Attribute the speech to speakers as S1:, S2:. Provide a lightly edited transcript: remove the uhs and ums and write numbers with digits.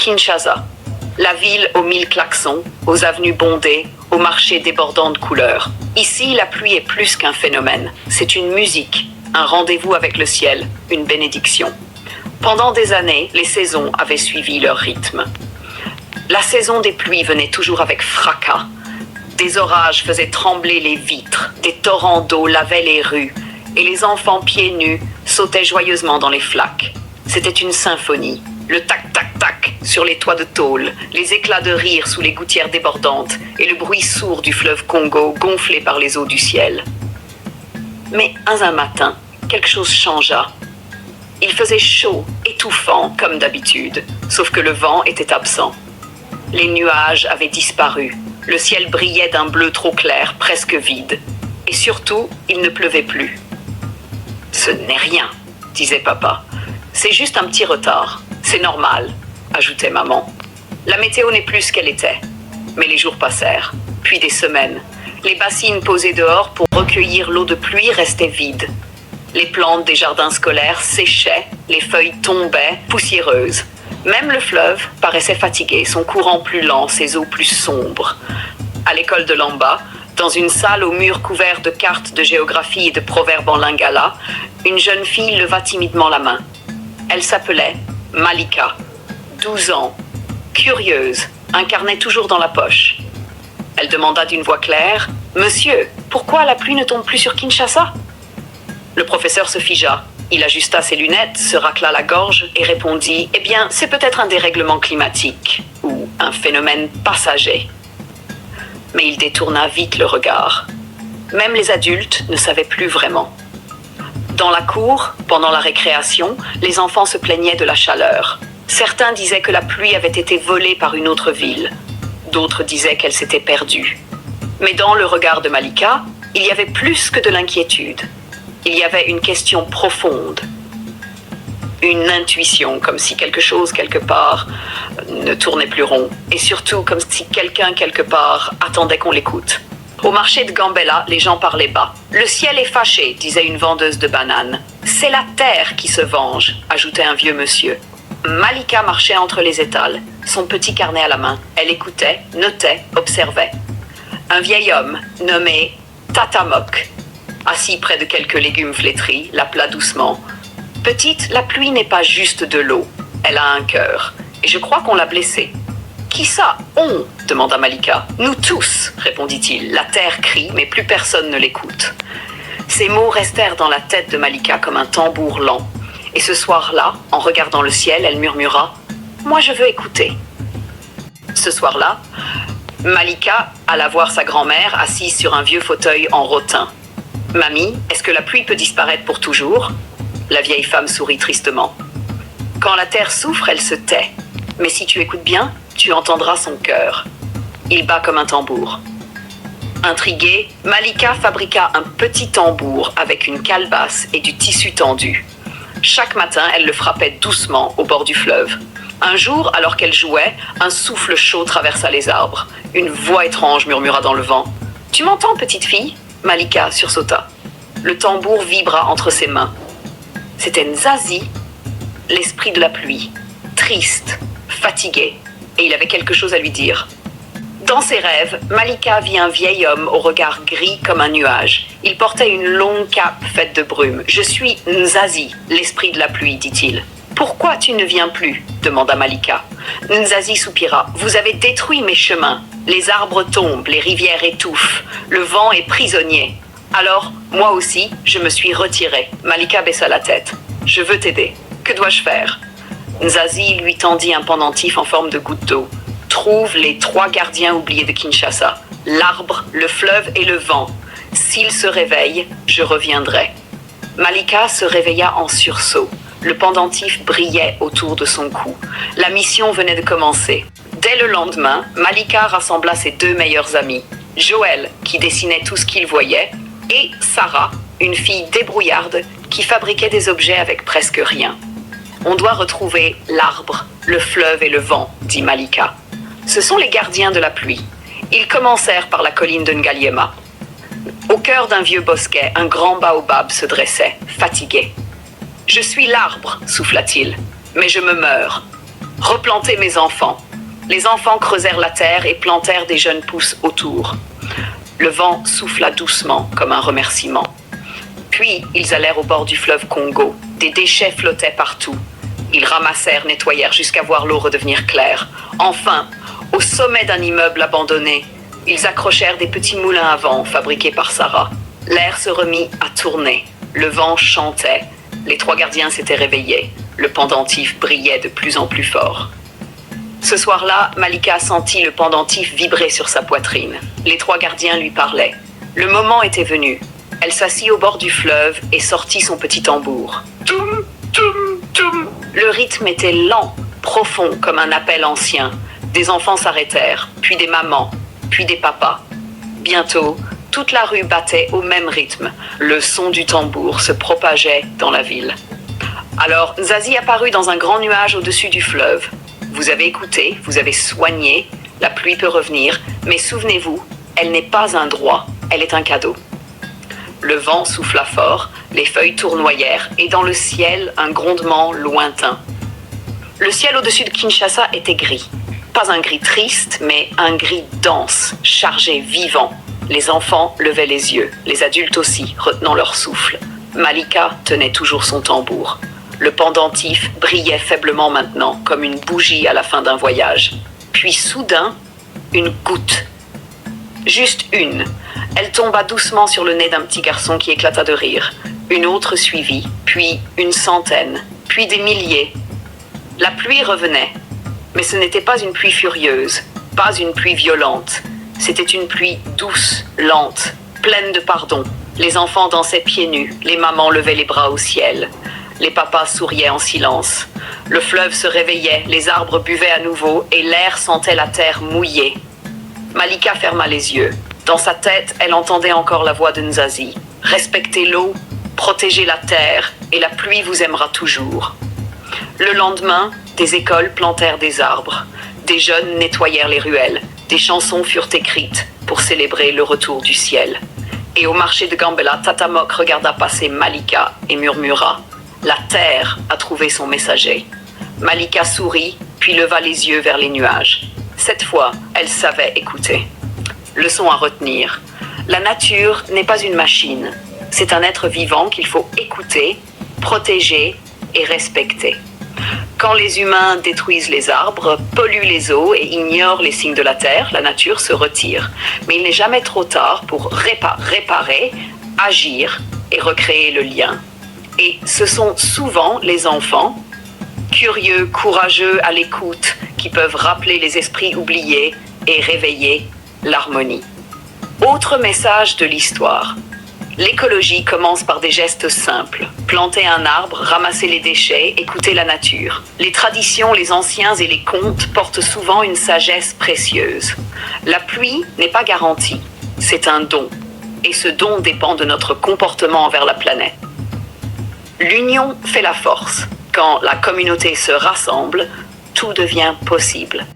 S1: Kinshasa. La ville aux 1000 klaxons, aux avenues bondées, aux marchés débordants de couleurs. Ici, la pluie est plus qu'un phénomène. C'est une musique, un rendez-vous avec le ciel, une bénédiction. Pendant des années, les saisons avaient suivi leur rythme. La saison des pluies venait toujours avec fracas. Des orages faisaient trembler les vitres, des torrents d'eau lavaient les rues, et les enfants pieds nus sautaient joyeusement dans les flaques. C'était une symphonie. Le tac-tac-tac sur les toits de tôle, les éclats de rire sous les gouttières débordantes et le bruit sourd du fleuve Congo gonflé par les eaux du ciel. Mais un matin, quelque chose changea. Il faisait chaud, étouffant comme d'habitude, sauf que le vent était absent. Les nuages avaient disparu, le ciel brillait d'un bleu trop clair, presque vide. Et surtout, il ne pleuvait plus. « Ce n'est rien », disait papa. « C'est juste un petit retard. C'est normal », ajoutait maman. La météo n'est plus ce qu'elle était. Mais les jours passèrent, puis des semaines. Les bassines posées dehors pour recueillir l'eau de pluie restaient vides. Les plantes des jardins scolaires séchaient, les feuilles tombaient, poussiéreuses. Même le fleuve paraissait fatigué, son courant plus lent, ses eaux plus sombres. À l'école de Lamba, dans une salle aux murs couverts de cartes de géographie et de proverbes en lingala, une jeune fille leva timidement la main. Elle s'appelait Malika, 12 ans, curieuse, un carnet toujours dans la poche. Elle demanda d'une voix claire « Monsieur, pourquoi la pluie ne tombe plus sur Kinshasa ?» Le professeur se figea. Il ajusta ses lunettes, se racla la gorge et répondit « Eh bien, c'est peut-être un dérèglement climatique ou un phénomène passager. » Mais il détourna vite le regard. Même les adultes ne savaient plus vraiment. Dans la cour, pendant la récréation, les enfants se plaignaient de la chaleur. Certains disaient que la pluie avait été volée par une autre ville. D'autres disaient qu'elle s'était perdue. Mais dans le regard de Malika, il y avait plus que de l'inquiétude. Il y avait une question profonde. Une intuition, comme si quelque chose quelque part ne tournait plus rond. Et surtout comme si quelqu'un quelque part attendait qu'on l'écoute. Au marché de Gambella, les gens parlaient bas. « Le ciel est fâché », disait une vendeuse de bananes. « C'est la terre qui se venge », ajoutait un vieux monsieur. Malika marchait entre les étals, son petit carnet à la main. Elle écoutait, notait, observait. Un vieil homme, nommé Tatamok, assis près de quelques légumes flétris, l'appela doucement. « Petite, la pluie n'est pas juste de l'eau. Elle a un cœur. Et je crois qu'on l'a blessée. » « Qui ça, on ?» demanda Malika. « Nous tous, répondit-il. La terre crie, mais plus personne ne l'écoute. » Ces mots restèrent dans la tête de Malika comme un tambour lent. Et ce soir-là, en regardant le ciel, elle murmura « Moi, je veux écouter. » Ce soir-là, Malika alla voir sa grand-mère assise sur un vieux fauteuil en rotin. « Mamie, est-ce que la pluie peut disparaître pour toujours ?» La vieille femme sourit tristement. « Quand la terre souffre, elle se tait. Mais si tu écoutes bien, tu entendras son cœur. Il bat comme un tambour. » Intriguée, Malika fabriqua un petit tambour avec une calebasse et du tissu tendu. Chaque matin, elle le frappait doucement au bord du fleuve. Un jour, alors qu'elle jouait, un souffle chaud traversa les arbres. Une voix étrange murmura dans le vent. « Tu m'entends, petite fille ?» Malika sursauta. Le tambour vibra entre ses mains. C'était Nzazi, l'esprit de la pluie, triste, fatigué, et il avait quelque chose à lui dire. Dans ses rêves, Malika vit un vieil homme au regard gris comme un nuage. Il portait une longue cape faite de brume. « Je suis Nzazi, l'esprit de la pluie, dit-il. »« Pourquoi tu ne viens plus ?» demanda Malika. Nzazi soupira. « Vous avez détruit mes chemins. Les arbres tombent, les rivières étouffent. Le vent est prisonnier. Alors, moi aussi, je me suis retirée. » Malika baissa la tête. « Je veux t'aider. Que dois-je faire ?» Nzazi lui tendit un pendentif en forme de goutte d'eau. « Trouve les 3 gardiens oubliés de Kinshasa. L'arbre, le fleuve et le vent. S'ils se réveillent, je reviendrai. » Malika se réveilla en sursaut. Le pendentif brillait autour de son cou. La mission venait de commencer. Dès le lendemain, Malika rassembla ses 2 meilleurs amis. Joël, qui dessinait tout ce qu'il voyait, et Sarah, une fille débrouillarde qui fabriquait des objets avec presque rien. « On doit retrouver l'arbre, le fleuve et le vent, » dit Malika. « Ce sont les gardiens de la pluie. Ils commencèrent par la colline de Ngaliema. Au cœur d'un vieux bosquet, un grand baobab se dressait, fatigué. « Je suis l'arbre, souffla-t-il, mais je me meurs. » Replantez mes enfants. Les enfants creusèrent la terre et plantèrent des jeunes pousses autour. Le vent souffla doucement comme un remerciement. Puis ils allèrent au bord du fleuve Congo. Des déchets flottaient partout. Ils ramassèrent, nettoyèrent jusqu'à voir l'eau redevenir claire. Enfin, au sommet d'un immeuble abandonné, ils accrochèrent des petits moulins à vent fabriqués par Sarah. L'air se remit à tourner. Le vent chantait. Les 3 gardiens s'étaient réveillés. Le pendentif brillait de plus en plus fort. Ce soir-là, Malika sentit le pendentif vibrer sur sa poitrine. Les 3 gardiens lui parlaient. Le moment était venu. Elle s'assit au bord du fleuve et sortit son petit tambour. Toum, toum, toum. Le rythme était lent, profond comme un appel ancien. Des enfants s'arrêtèrent, puis des mamans, puis des papas. Bientôt, toute la rue battait au même rythme. Le son du tambour se propageait dans la ville. Alors, Zazie apparut dans un grand nuage au-dessus du fleuve. Vous avez écouté, vous avez soigné, la pluie peut revenir, mais souvenez-vous, elle n'est pas un droit, elle est un cadeau. Le vent souffla fort, les feuilles tournoyèrent, et dans le ciel, un grondement lointain. Le ciel au-dessus de Kinshasa était gris. Pas un gris triste, mais un gris dense, chargé, vivant. Les enfants levaient les yeux, les adultes aussi, retenant leur souffle. Malika tenait toujours son tambour. Le pendentif brillait faiblement maintenant, comme une bougie à la fin d'un voyage. Puis soudain, une goutte. Juste une. Elle tomba doucement sur le nez d'un petit garçon qui éclata de rire. Une autre suivit, puis une centaine, puis des milliers. La pluie revenait. Mais ce n'était pas une pluie furieuse, pas une pluie violente. C'était une pluie douce, lente, pleine de pardon. Les enfants dansaient pieds nus, les mamans levaient les bras au ciel. Les papas souriaient en silence. Le fleuve se réveillait, les arbres buvaient à nouveau et l'air sentait la terre mouillée. Malika ferma les yeux. Dans sa tête, elle entendait encore la voix de Nzazi. Respectez l'eau, protégez la terre et la pluie vous aimera toujours. Le lendemain, des écoles plantèrent des arbres. Des jeunes nettoyèrent les ruelles. Des chansons furent écrites pour célébrer le retour du ciel. Et au marché de Gambela, Tatamok regarda passer Malika et murmura « La terre a trouvé son messager ». Malika sourit, puis leva les yeux vers les nuages. Cette fois, elle savait écouter. Leçon à retenir. La nature n'est pas une machine. C'est un être vivant qu'il faut écouter, protéger et respecter. Quand les humains détruisent les arbres, polluent les eaux et ignorent les signes de la terre, la nature se retire. Mais il n'est jamais trop tard pour réparer, agir et recréer le lien. Et ce sont souvent les enfants, curieux, courageux, à l'écoute, qui peuvent rappeler les esprits oubliés et réveiller l'harmonie. Autre message de l'histoire. L'écologie commence par des gestes simples. Planter un arbre, ramasser les déchets, écouter la nature. Les traditions, les anciens et les contes portent souvent une sagesse précieuse. La pluie n'est pas garantie, c'est un don. Et ce don dépend de notre comportement envers la planète. L'union fait la force. Quand la communauté se rassemble, tout devient possible.